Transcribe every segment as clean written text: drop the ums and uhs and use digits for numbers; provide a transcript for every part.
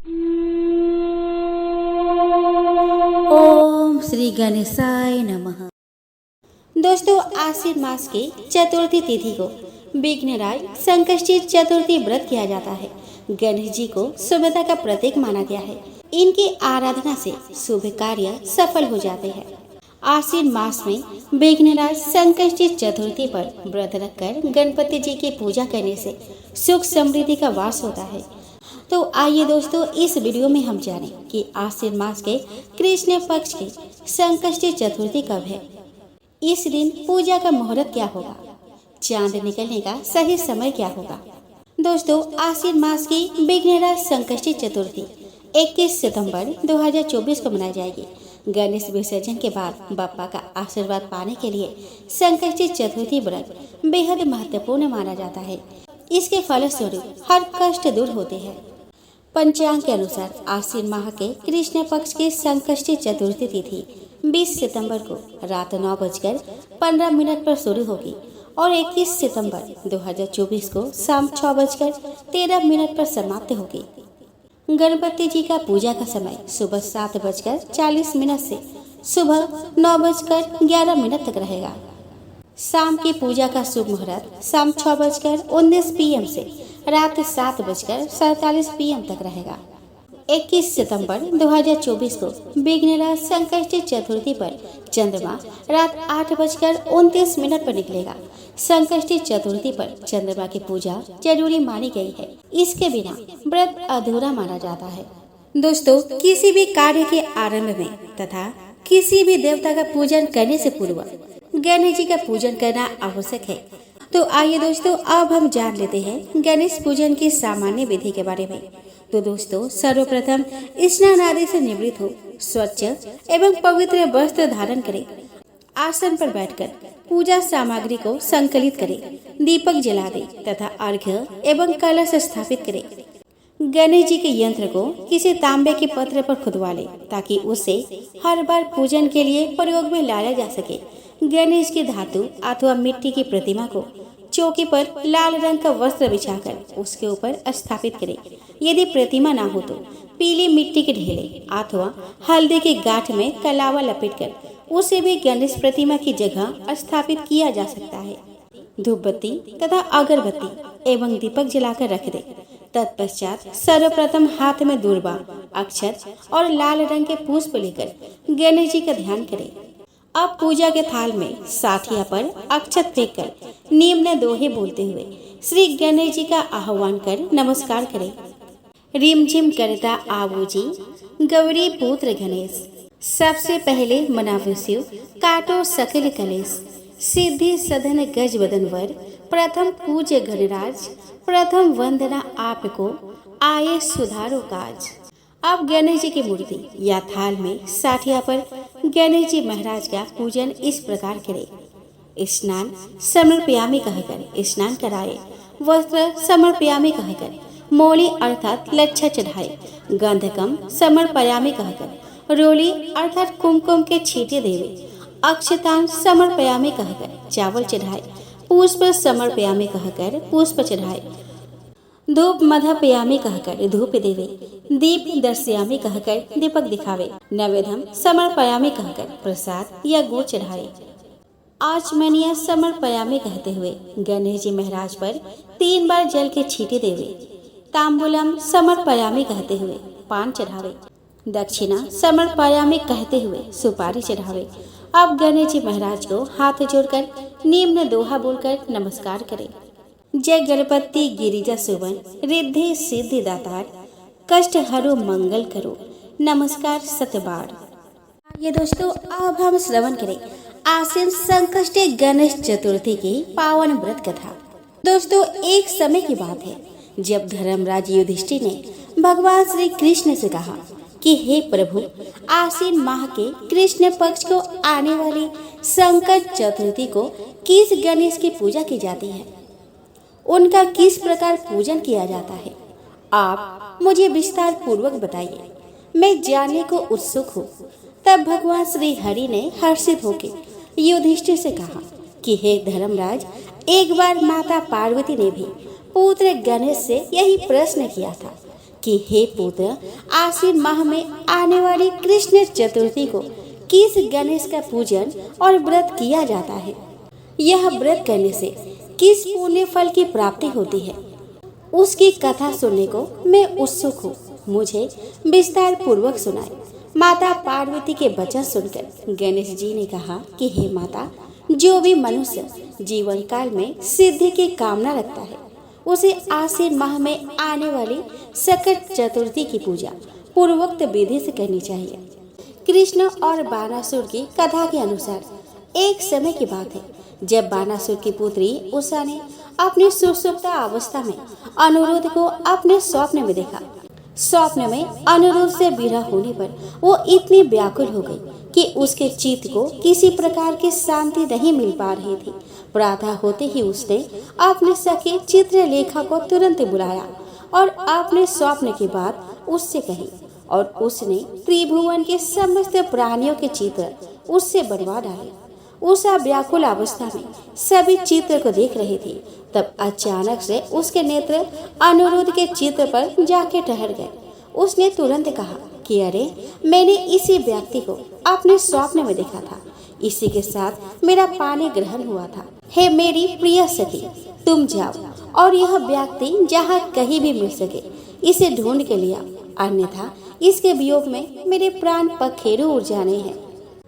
ओम श्री गणेशाय नमः। दोस्तों, आश्विन मास की चतुर्थी तिथि को विघ्नराज संकष्टी चतुर्थी व्रत किया जाता है। गणेश जी को शुभता का प्रतीक माना गया है। इनकी आराधना से शुभ कार्य सफल हो जाते हैं। आश्विन मास में विघ्नराज संकष्टी चतुर्थी पर व्रत रखकर गणपति जी की पूजा करने से सुख समृद्धि का वास होता है। तो आइए दोस्तों, इस वीडियो में हम जानें कि आश्विन मास के कृष्ण पक्ष की संकष्टी चतुर्थी कब है। इस दिन पूजा का मुहूर्त क्या होगा, चांद निकलने का सही समय क्या होगा। दोस्तों, आश्विन मास की विघ्नराज संकष्टी चतुर्थी 21 सितंबर 2024 को मनाई जाएगी। गणेश विसर्जन के बाद बप्पा का आशीर्वाद पाने के लिए संकष्टी चतुर्थी व्रत बेहद महत्वपूर्ण माना जाता है। इसके फलस्वरूप हर कष्ट दूर होते हैं। पंचांग के अनुसार आश्विन माह के कृष्ण पक्ष की संकष्टी चतुर्थी तिथि 20 सितंबर को रात 9:15 पर शुरू होगी और 21 सितंबर 2024 को शाम 6:13 पर समाप्त होगी। गणपति जी का पूजा का समय सुबह 7:40 से सुबह 9:11 तक रहेगा। शाम की पूजा का शुभ मुहूर्त शाम 6:19 PM से रात 7:47 PM तक रहेगा। 21 सितंबर 2024 को विघ्नराज संकष्टी चतुर्थी पर चंद्रमा रात 8:29 पर निकलेगा। संकष्टी चतुर्थी पर चंद्रमा की पूजा जरूरी मानी गई है। इसके बिना व्रत अधूरा माना जाता है। दोस्तों, किसी भी कार्य के आरंभ में तथा किसी भी देवता का पूजन करने से पूर्व गणेश जी का पूजन करना आवश्यक है। तो आइए दोस्तों, अब हम जान लेते हैं गणेश पूजन की सामान्य विधि के बारे में। तो दोस्तों, सर्वप्रथम स्नान आदि से निवृत्त हो स्वच्छ एवं पवित्र वस्त्र धारण करें। आसन पर बैठकर पूजा सामग्री को संकलित करें, दीपक जला दें तथा अर्घ्य एवं कलश स्थापित करें। गणेश जी के यंत्र को किसी तांबे के पत्र पर खुदवा लें ताकि उसे हर बार पूजन के लिए प्रयोग में लाया जा सके। गणेश की धातु अथवा मिट्टी की प्रतिमा को चौकी पर लाल रंग का वस्त्र बिछाकर उसके ऊपर स्थापित करें। यदि प्रतिमा ना हो तो पीली मिट्टी के ढेले अथवा हल्दी की गांठ में कलावा लपेटकर उसे भी गणेश प्रतिमा की जगह स्थापित किया जा सकता है। धूप बत्ती तथा अगरबत्ती एवं दीपक जलाकर रख दे। तत्पश्चात सर्वप्रथम हाथ में दूर्वा, अक्षत और लाल रंग के पुष्प लेकर गणेश जी का ध्यान करें। अब पूजा के थाल में साठिया पर अक्षत फेंक कर निम्न दोहे बोलते हुए श्री गणेश जी का आह्वान कर नमस्कार करें। रिम झिम करता आवो जी गौरी पुत्र गणेश, सबसे पहले मनावे शिव काटो सकल कलेश। सिद्धि सधन गज बदन वर, प्रथम पूज्य गणराज, प्रथम वंदना आपको आए सुधारो काज। अब गणेश जी की मूर्ति या थाल में साठिया पर गणेश जी महाराज का पूजन इस प्रकार करें। स्नान समर्पयामि कहकर स्नान कराए, वस्त्र समर्पयामि कहकर मौली अर्थात लच्छा चढ़ाए, गंधकम समर्पयामि कहकर रोली अर्थात कुमकुम के छींटे देवे, अक्षतान समर्पयामि कहकर चावल चढ़ाए, पुष्प समर्पयामि कहकर पुष्प चढ़ाए, धूप मधपयामी कहकर धूप देवे, दीप दर्शयामी कहकर दीपक दिखावे, नैवेद्यम समर्पयामी कहकर प्रसाद या गुड़ चढ़ाए। आचमनीय समर्पयामी कहते हुए गणेश जी महाराज पर 3 बार जल के छींटे देवे। तांबूलम समर्पयामी कहते हुए पान चढ़ावे। दक्षिणा समर्पयामी कहते हुए सुपारी चढ़ावे। अब गणेश जी महाराज को हाथ जोड़कर निम्न दोहा बोलकर नमस्कार करें। जय गणपति गिरिजा सुवन, रिद्धि सिद्धि दातार, कष्ट हरो मंगल करो, नमस्कार सतबार। ये दोस्तों, अब हम श्रवण करें आश्विन संकष्टी गणेश चतुर्थी की पावन व्रत कथा। दोस्तों, एक समय की बात है जब धर्मराज युधिष्ठिर ने भगवान श्री कृष्ण से कहा कि हे प्रभु, आश्विन माह के कृष्ण पक्ष को आने वाली संकट चतुर्थी को किस गणेश की पूजा की जाती है, उनका किस प्रकार पूजन किया जाता है, आप मुझे विस्तार पूर्वक बताइए, मैं जानने को उत्सुक हूँ। तब भगवान श्री हरि ने हर्षित होकर युधिष्ठिर से कहा कि हे धर्मराज, एक बार माता पार्वती ने भी पुत्र गणेश से यही प्रश्न किया था कि हे पुत्र, आश्विन माह में आने वाली कृष्ण चतुर्थी को किस गणेश का पूजन और व्रत किया जाता है। यह व्रत करने से किस पुण्य फल की प्राप्ति होती है, उसकी कथा सुनने को मैं उत्सुक हूँ। मुझे विस्तार पूर्वक सुनाए। माता पार्वती के वचन सुनकर गणेश जी ने कहा कि हे माता, जो भी मनुष्य जीवन काल में सिद्धि की कामना रखता है, उसे आश्विन माह में आने वाली सकट चतुर्थी की पूजा पूर्वोक्त विधि से करनी चाहिए। कृष्ण और बानासुर की कथा के अनुसार एक समय की बात है जब बानासुर की पुत्री उषा ने अपनी सुषुप्त अवस्था में अनिरुद्ध को अपने स्वप्न में देखा। स्वप्न में अनिरुद्ध से विरह होने पर वो इतनी व्याकुल हो गई कि उसके चित्त को किसी प्रकार की शांति नहीं मिल पा रही थी। प्रातः होते ही उसने अपने सखी चित्रलेखा को तुरंत बुलाया और अपने स्वप्न की बात उससे कही और उसने त्रिभुवन के समस्त प्राणियों के चित्र उससे बनवा डाले। उषा व्याकुल अवस्था में सभी चित्र को देख रही थी। तब अचानक से उसके नेत्र अनिरुद्ध के चित्र पर जाके ठहर गए। उसने तुरंत कहा कि अरे, मैंने इसी व्यक्ति को अपने स्वप्न में देखा था। इसी के साथ मेरा पानी ग्रहण हुआ था। हे मेरी प्रिय सखी, तुम जाओ और यह व्यक्ति जहाँ कहीं भी मिल सके इसे ढूंढ के लिया, अन्यथा इसके वियोग में मेरे प्राण पखेरु उड़ जाने हैं।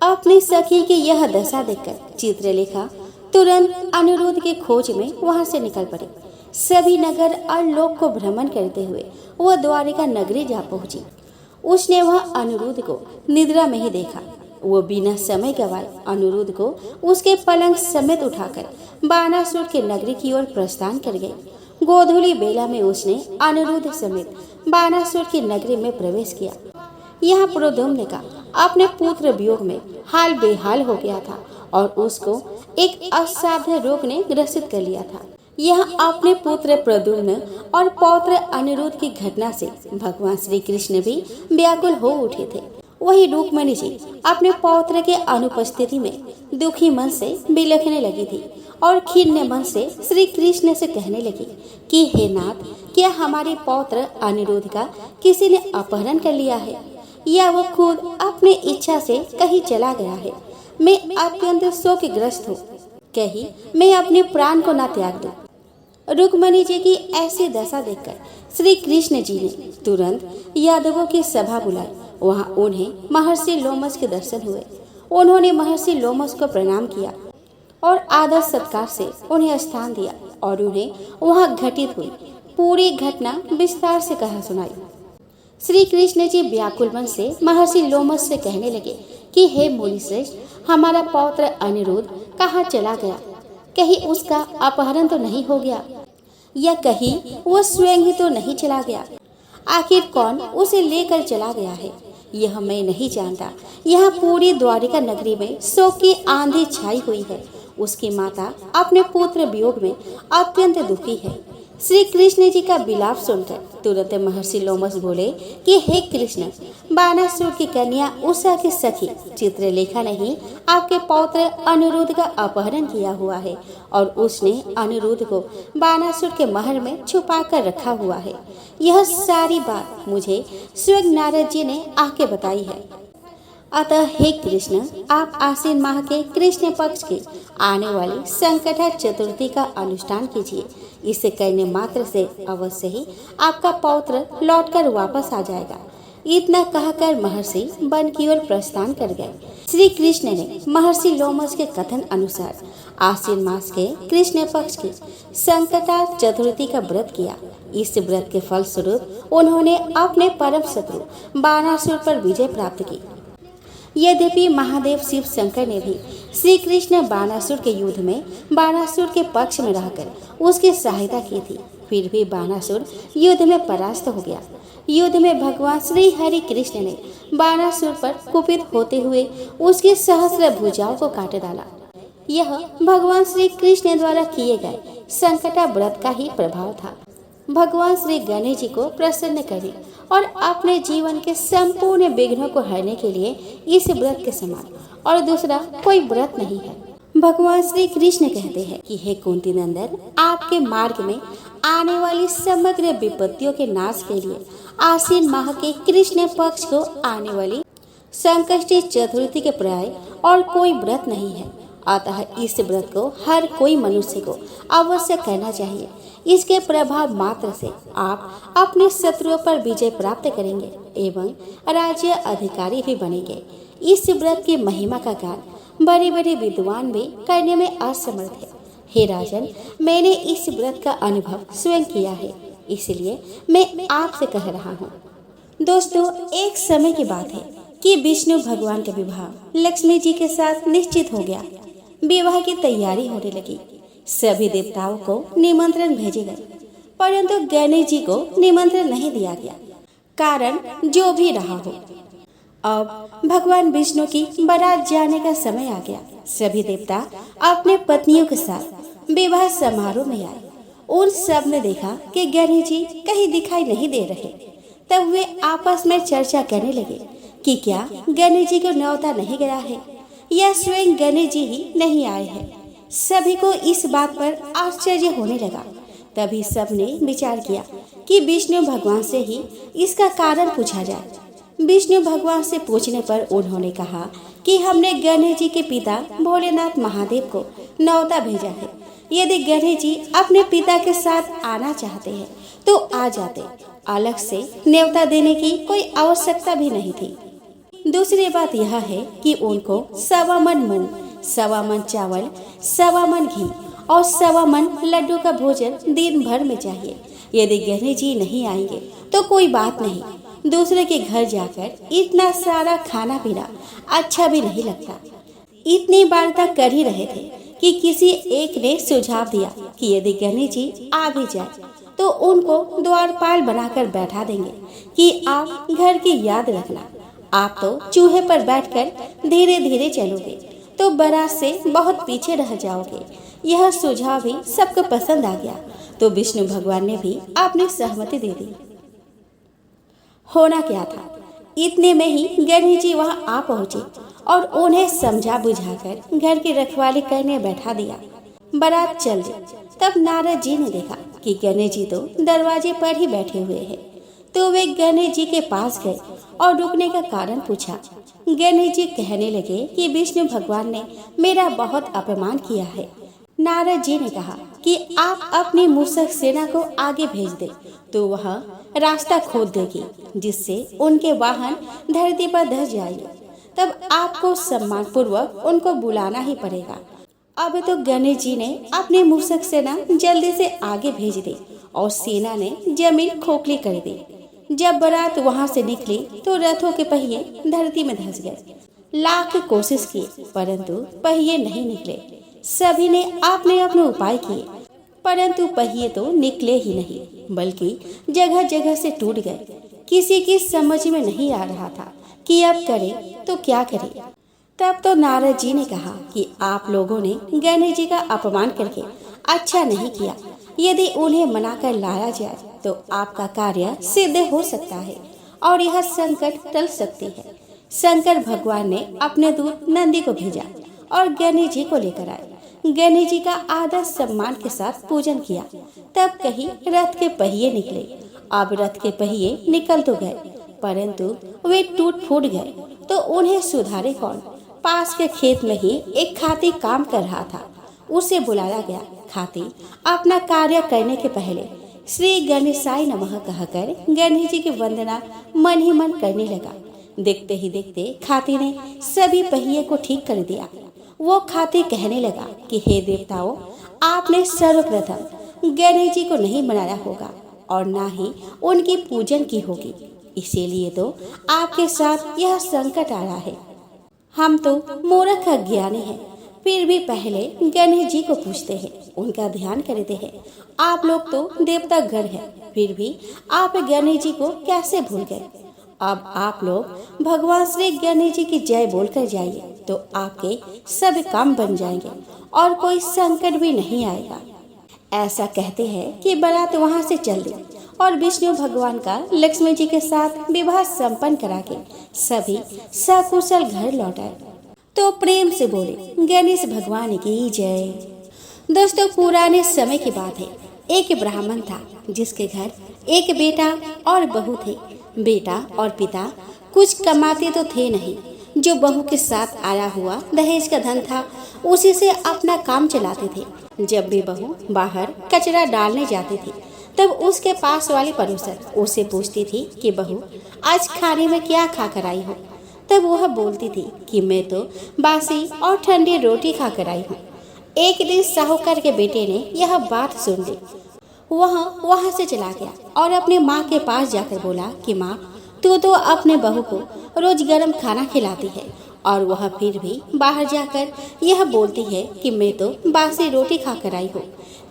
अपनी सखी की यह दशा देखकर चित्रलेखा तुरंत अनिरुद्ध के खोज में वहां से निकल पड़ी। सभी नगर और लोक को भ्रमण करते हुए वह द्वारिका नगरी जा पहुंची। उसने वह अनिरुद्ध को निद्रा में ही देखा। वो बिना समय गवाए अनिरुद्ध को उसके पलंग समेत उठाकर बानासुर के नगरी की ओर प्रस्थान कर गई। गोधूली बेला में उसने अनिरुद्ध समेत बानासुर की नगरी में प्रवेश किया। यहाँ प्रद्युम्न का अपने पुत्र वियोग में हाल बेहाल हो गया था और उसको एक असाध्य रोग ने ग्रसित कर लिया था। यह अपने पुत्र प्रद्युम्न और पौत्र अनिरुद्ध की घटना से भगवान श्री कृष्ण भी व्याकुल हो उठे थे। वही रुक्मिणी जी अपने पौत्र के अनुपस्थिति में दुखी मन से बिलखने लगी थी और खिन्न मन से श्री कृष्ण से कहने लगी कि हे नाथ, क्या हमारे पौत्र अनिरुद्ध का किसी ने अपहरण कर लिया है या वो खुद अपने इच्छा से कहीं चला गया है। मैं अत्यंत शोकग्रस्त हूँ, कहीं मैं अपने प्राण को न त्याग दूं। रुक्मिणी जी की ऐसी दशा देखकर श्री कृष्ण जी ने तुरंत यादवों की सभा बुलाई। वहाँ उन्हें महर्षि लोमस के दर्शन हुए। उन्होंने महर्षि लोमस को प्रणाम किया और आदर सत्कार से उन्हें स्थान दिया और उन्हें वहाँ घटित हुई पूरी घटना विस्तार से कहा सुनाई। श्री कृष्ण जी व्याकुल मन से महर्षि लोमस से कहने लगे कि हे मुनिश्रेष्ठ, हमारा पौत्र अनिरुद्ध कहाँ चला गया? कहीं उसका अपहरण तो नहीं हो गया या कहीं वो स्वयं ही तो नहीं चला गया? आखिर कौन उसे लेकर चला गया है, यह मैं नहीं जानता। यहाँ पूरी द्वारिका नगरी में शोक की आंधी छाई हुई है। उसकी माता अपने पुत्र वियोग में अत्यंत दुखी है। श्री कृष्ण जी का विलाप सुनकर तुरंत महर्षि लोमस बोले कि हे कृष्ण, बानासुर की कन्या उषा की सखी चित्रलेखा ने ही आपके पौत्र अनिरुद्ध का अपहरण किया हुआ है और उसने अनिरुद्ध को बानासुर के महल में छुपा कर रखा हुआ है। यह सारी बात मुझे स्वयं नारद जी ने आके बताई है। अतः हे कृष्ण, आप आश्विन माह के कृष्ण पक्ष की आने वाली संकटा चतुर्थी का अनुष्ठान कीजिए। इसे करने मात्र से अवश्य ही आपका पौत्र लौटकर वापस आ जाएगा। इतना कहकर महर्षि वन की ओर प्रस्थान कर गए। श्री कृष्ण ने महर्षि लोमस के कथन अनुसार आश्विन मास के कृष्ण पक्ष की संकटा चतुर्थी का व्रत किया। इस व्रत के फल स्वरूप उन्होंने अपने परम शत्रु बानासुर पर विजय प्राप्त की। यद्यपि महादेव शिव शंकर ने भी श्री कृष्ण बानासुर के युद्ध में बानासुर के पक्ष में रहकर उसकी सहायता की थी, फिर भी बानासुर युद्ध में परास्त हो गया। युद्ध में भगवान श्री हरि कृष्ण ने बानासुर पर कुपित होते हुए उसकी सहस्र भुजाओं को काट डाला। यह भगवान श्री कृष्ण द्वारा किए गए संकटा व्रत का ही प्रभाव था। भगवान श्री गणेश जी को प्रसन्न करने और अपने जीवन के संपूर्ण विघ्नों को हरने के लिए इस व्रत के समान और दूसरा कोई व्रत नहीं है। भगवान श्री कृष्ण कहते हैं कि हे कुंती नंदन, आपके मार्ग में आने वाली समग्र विपत्तियों के नाश के लिए आश्विन माह के कृष्ण पक्ष को आने वाली संकष्टी चतुर्थी के पर्याय और कोई व्रत नहीं है। अतः इस व्रत को हर कोई मनुष्य को अवश्य करना चाहिए। इसके प्रभाव मात्र से आप अपने शत्रुओं पर विजय प्राप्त करेंगे एवं राज्य अधिकारी भी बनेंगे। इस व्रत की महिमा का गान बड़े बड़े विद्वान भी करने में असमर्थ है। हे राजन, मैंने इस व्रत का अनुभव स्वयं किया है, इसलिए मैं आपसे कह रहा हूँ। दोस्तों, एक समय की बात है कि विष्णु भगवान का विवाह लक्ष्मी जी के साथ निश्चित हो गया। विवाह की तैयारी होने लगी। सभी देवताओं को निमंत्रण भेजे गए, परंतु गणेश जी को निमंत्रण नहीं दिया गया। कारण जो भी रहा हो, अब भगवान विष्णु की बारात जाने का समय आ गया। सभी देवता अपने पत्नियों के साथ विवाह समारोह में आए। उन सब ने देखा कि गणेश जी कहीं दिखाई नहीं दे रहे। तब वे आपस में चर्चा करने लगे कि क्या गणेश जी को न्योता नहीं गया है या स्वयं गणेश जी ही नहीं आए हैं। सभी को इस बात पर आश्चर्य होने लगा। तभी सबने विचार किया कि विष्णु भगवान से ही इसका कारण पूछा जाए। विष्णु भगवान से पूछने पर उन्होंने कहा कि हमने गणेश जी के पिता भोलेनाथ महादेव को न्योता भेजा है। यदि गणेश जी अपने पिता के साथ आना चाहते हैं तो आ जाते। अलग से न्योता देने की कोई आवश्यकता भी नहीं थी। दूसरी बात यह है कि उनको 1.25 मन मूंग, 1.25 मन चावल, 1.25 मन घी और 1.25 मन लड्डू का भोजन दिन भर में चाहिए। यदि गणेश जी नहीं आएंगे तो कोई बात नहीं, दूसरे के घर जाकर इतना सारा खाना पीना अच्छा भी नहीं लगता। इतनी बार तक कर ही रहे थे कि किसी एक ने सुझाव दिया कि यदि गणेश जी आ भी जाए तो उनको द्वारपाल बनाकर बैठा देंगे कि आप घर की याद रखना। आप तो चूहे पर बैठकर धीरे धीरे चलोगे तो बारात से बहुत पीछे रह जाओगे। यह सुझाव भी सबको पसंद आ गया तो विष्णु भगवान ने भी अपनी सहमति दे दी। होना क्या था, इतने में ही गणेश जी वहां आ पहुंचे और उन्हें समझा बुझाकर घर की रखवाली करने बैठा दिया। बारात चल दी। तब नारद जी ने देखा कि गणेश जी तो दरवाजे पर ही बैठे हुए हैं। तो वे गणेश जी के पास गए और रुकने का कारण पूछा। गणेश जी कहने लगे कि विष्णु भगवान ने मेरा बहुत अपमान किया है। नारद जी ने कहा कि आप अपनी मूषक सेना को आगे भेज दे तो वह रास्ता खोद देगी, जिससे उनके वाहन धरती पर धस जाएंगे। तब आपको सम्मान पूर्वक उनको बुलाना ही पड़ेगा। अब तो गणेश जी ने अपनी मूषक सेना जल्दी से आगे भेज दी और सेना ने जमीन खोखली कर दी। जब बारात वहां से निकली तो रथों के पहिए धरती में धंस गए। लाख कोशिश की परंतु पहिए नहीं निकले। सभी ने अपने अपने उपाय किए परंतु पहिए तो निकले ही नहीं, बल्कि जगह जगह से टूट गए। किसी की समझ में नहीं आ रहा था कि अब करे तो क्या करे। तब तो नारद जी ने कहा कि आप लोगों ने गणेश जी का अपमान करके अच्छा नहीं किया। यदि उन्हें मनाकर लाया जाए तो आपका कार्य सिद्ध हो सकता है और यह संकट टल सकती है। शंकर भगवान ने अपने दूत नंदी को भेजा और गणेश जी को लेकर आए। गणेश जी का आदर सम्मान के साथ पूजन किया। तब कहीं रथ के पहिए निकले। अब रथ के पहिए निकल तो गए परंतु वे टूट फूट गए तो उन्हें सुधारे कौन। पास के खेत में ही एक खाती काम कर रहा था। उसे बुलाया गया। खाती अपना कार्य करने के पहले श्री गणेशाय नमः कहकर गणेश जी की वंदना मन ही मन करने लगा। देखते ही देखते खाती ने सभी पहिए को ठीक कर दिया। वो खाती कहने लगा कि हे देवताओं, आपने सर्वप्रथम गणेश जी को नहीं बनाया होगा और ना ही उनकी पूजन की होगी, इसीलिए तो आपके साथ यह संकट आ रहा है। हम तो मूर्ख अज्ञानी हैं, फिर भी पहले गणेश जी को पूछते हैं, उनका ध्यान करते हैं। आप लोग तो देवता गण हैं, फिर भी आप गणेश जी को कैसे भूल गए। अब आप लोग भगवान श्री गणेश जी की जय बोलकर जाइए तो आपके सब काम बन जाएंगे और कोई संकट भी नहीं आएगा। ऐसा कहते हैं कि बारात वहां से चल दी और विष्णु भगवान का लक्ष्मी जी के साथ विवाह संपन्न करा के सभी सकुशल घर लौट आए। तो प्रेम से बोले गणेश भगवान की जय। दोस्तों, पुराने समय की बात है। एक ब्राह्मण था जिसके घर एक बेटा और बहू थे। बेटा और पिता कुछ कमाते तो थे नहीं। जो बहू के साथ आया हुआ दहेज का धन था उसी से अपना काम चलाते थे। जब भी बहू बाहर कचरा डालने जाती थी तब उसके पास वाली पड़ोसन उससे पूछती थी कि बहू आज खाने में क्या खा कर आई हो। तब वह बोलती थी कि मैं तो बासी और ठंडी रोटी खा कर आई हूँ। एक दिन साहूकार के बेटे ने यह बात सुन ली। वह वहां से चला गया और अपनी माँ के पास जाकर बोला कि माँ, तू तो अपने बहू को रोज गर्म खाना खिलाती है और वह फिर भी बाहर जाकर यह बोलती है कि मैं तो बासी रोटी खाकर आई हूँ।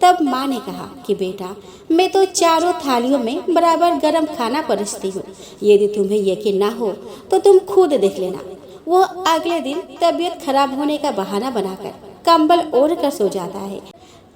तब माँ ने कहा कि बेटा, मैं तो चारों थालियों में बराबर गर्म खाना परोसती हूँ। यदि तुम्हें यकीन ना हो तो तुम खुद देख लेना। वह अगले दिन तबीयत खराब होने का बहाना बनाकर कंबल ओढ़ कर सो जाता है।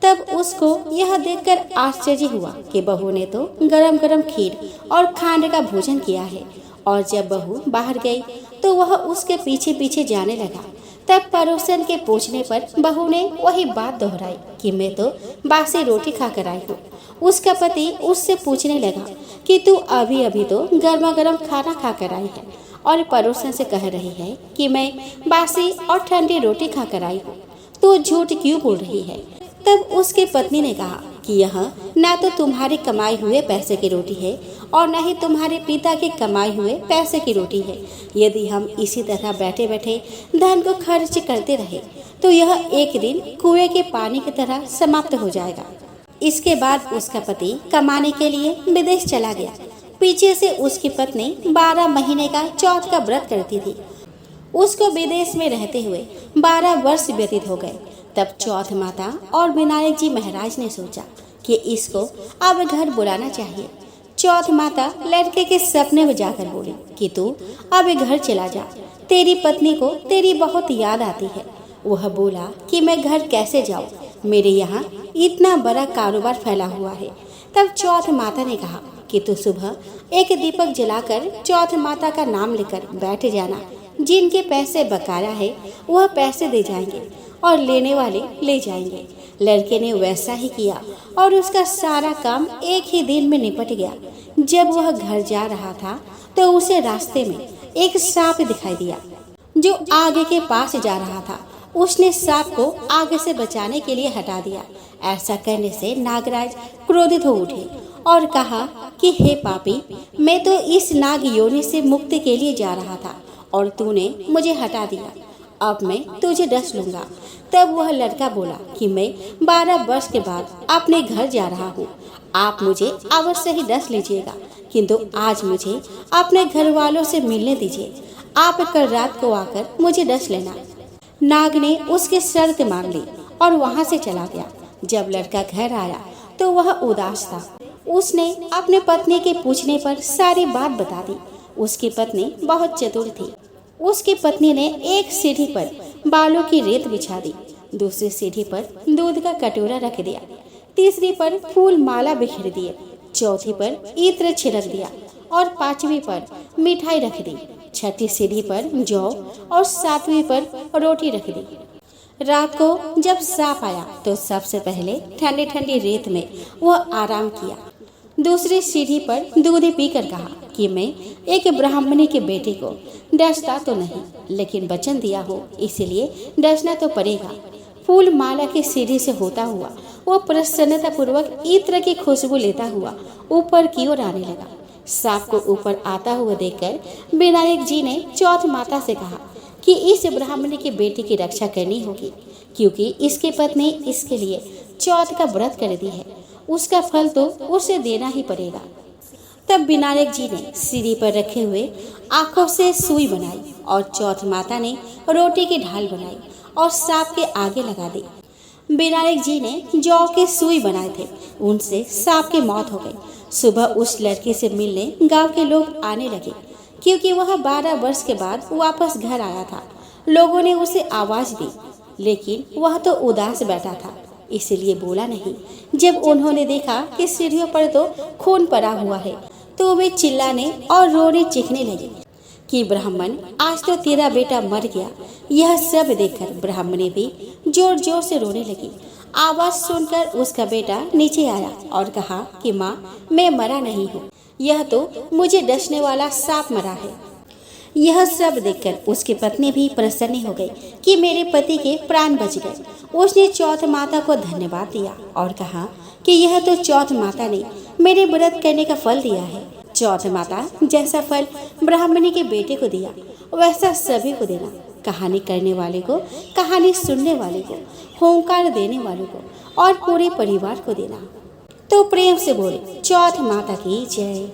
तब उसको यह देखकर आश्चर्य हुआ कि बहू ने तो गरम गरम खीर और खांड का भोजन किया है। और जब बहू बाहर गई तो वह उसके पीछे पीछे जाने लगा। तब पड़ोसन के पूछने पर बहू ने वही बात दोहराई कि मैं तो बासी रोटी खाकर आई हूँ। उसका पति उससे पूछने लगा कि तू अभी अभी तो गर्मा गर्म खाना खाकर आई है और पड़ोसन से कह रही है कि मैं बासी और ठंडी रोटी खाकर आई हूँ। तू झूठ क्यों बोल रही है? तब उसकी पत्नी ने कहा कि यह ना तो तुम्हारी कमाई हुए पैसे की रोटी है और न ही तुम्हारे पिता के कमाए हुए पैसे की रोटी है। यदि हम इसी तरह बैठे बैठे धन को खर्च करते रहे तो यह एक दिन कुएं के पानी की तरह समाप्त हो जाएगा। इसके बाद उसका पति कमाने के लिए विदेश चला गया। पीछे से उसकी पत्नी 12 महीने का चौथ का व्रत करती थी। उसको विदेश में रहते हुए 12 वर्ष व्यतीत हो गए। तब चौथ माता और विनायक जी महाराज ने सोचा कि इसको अब घर बुलाना चाहिए। चौथ माता लड़के के सपने में जाकर बोली कि तू अब घर चला जा, तेरी पत्नी को तेरी बहुत याद आती है। वह बोला कि मैं घर कैसे जाऊँ, मेरे यहाँ इतना बड़ा कारोबार फैला हुआ है। तब चौथ माता ने कहा कि तू सुबह एक दीपक जलाकर चौथ माता का नाम लेकर बैठ जाना। जिनके पैसे बकाया है वह पैसे दे जाएंगे और लेने वाले ले जाएंगे। लड़के ने वैसा ही किया और उसका सारा काम एक ही दिन में निपट गया। जब वह घर जा रहा था तो उसे रास्ते में एक सांप दिखाई दिया जो आगे के पास जा रहा था। उसने सांप को आगे से बचाने के लिए हटा दिया। ऐसा करने से नागराज क्रोधित हो उठे और कहा कि हे पापी, मैं तो इस नाग योनि से मुक्ति के लिए जा रहा था और तूने मुझे हटा दिया। अब मैं तुझे डस लूंगा। तब वह लड़का बोला कि मैं 12 वर्ष के बाद अपने घर जा रहा हूँ। आप मुझे अवश्य ही डस लीजिएगा, किंतु आज मुझे अपने घर वालों से मिलने दीजिए। आप कल रात को आकर मुझे डस लेना। नाग ने उसकी शर्त मान ली और वहाँ से चला गया। जब लड़का घर आया तो वह उदास था। उसने अपने पत्नी के पूछने पर सारी बात बता दी। उसकी पत्नी बहुत चतुर थी। उसकी पत्नी ने एक सीढ़ी पर बालों की रेत बिछा दी, दूसरी सीढ़ी पर दूध का कटोरा रख दिया, तीसरी पर फूल माला बिखेर दिए, चौथी पर इत्र छिड़क दिया और पांचवी पर मिठाई रख दी, छठी सीढ़ी पर जौ और सातवीं पर रोटी रख दी। रात को जब सांप आया तो सबसे पहले ठंडी ठंडी रेत में वह आराम किया। दूसरी सीढ़ी पर दूध पीकर कहा कि मैं एक ब्राह्मणी के बेटे को डसता तो नहीं, लेकिन वचन दिया हो इसलिए डसना तो पड़ेगा। फूल माला की सीढ़ी से होता हुआ वो प्रसन्नता पूर्वक इत्र की खुशबू लेता हुआ ऊपर की ओर आने लगा। सांप को ऊपर आता हुआ देखकर विनायक जी ने चौथ माता से कहा कि इस ब्राह्मणी के बेटे की रक्षा करनी होगी, क्योंकि इसके पत्नी इसके लिए चौथ का व्रत कर दी है। उसका फल तो उसे देना ही पड़ेगा। तब विनायक जी ने सीढ़ी पर रखे हुए आंखों से सुई बनाई और चौथ माता ने रोटी की ढाल बनाई और सांप के आगे लगा दी। विनायक जी ने जौ के सुई बनाए थे, उनसे सांप की मौत हो गई। सुबह उस लड़के से मिलने गांव के लोग आने लगे, क्योंकि वह 12 वर्ष के बाद वापस घर आया था। लोगों ने उसे आवाज दी, लेकिन वह तो उदास बैठा था, इसलिए बोला नहीं। जब उन्होंने देखा कि सीढ़ियों पर तो खून पड़ा हुआ है तो वे चिल्लाने और रोने चीखने लगे। कि ब्राह्मण, आज तो तेरा बेटा मर गया। यह सब देखकर ब्राह्मणी भी जोर जोर से रोने लगी। आवाज सुनकर उसका बेटा नीचे आया और कहा कि माँ, मैं मरा नहीं हूँ, यह तो मुझे डसने वाला सांप मरा है। यह सब देखकर उसकी पत्नी भी प्रसन्न हो गई कि मेरे पति के प्राण बच गए। उसने चौथ माता को धन्यवाद दिया और कहा कि यह तो चौथ माता ने मेरे व्रत करने का फल दिया है। चौथ माता जैसा फल ब्राह्मणी के बेटे को दिया, वैसा सभी को देना। कहानी करने वाले को, कहानी सुनने वाले को, होंकार देने वाले को और पूरे परिवार को देना। तो प्रेम से बोले, चौथ माता की जय।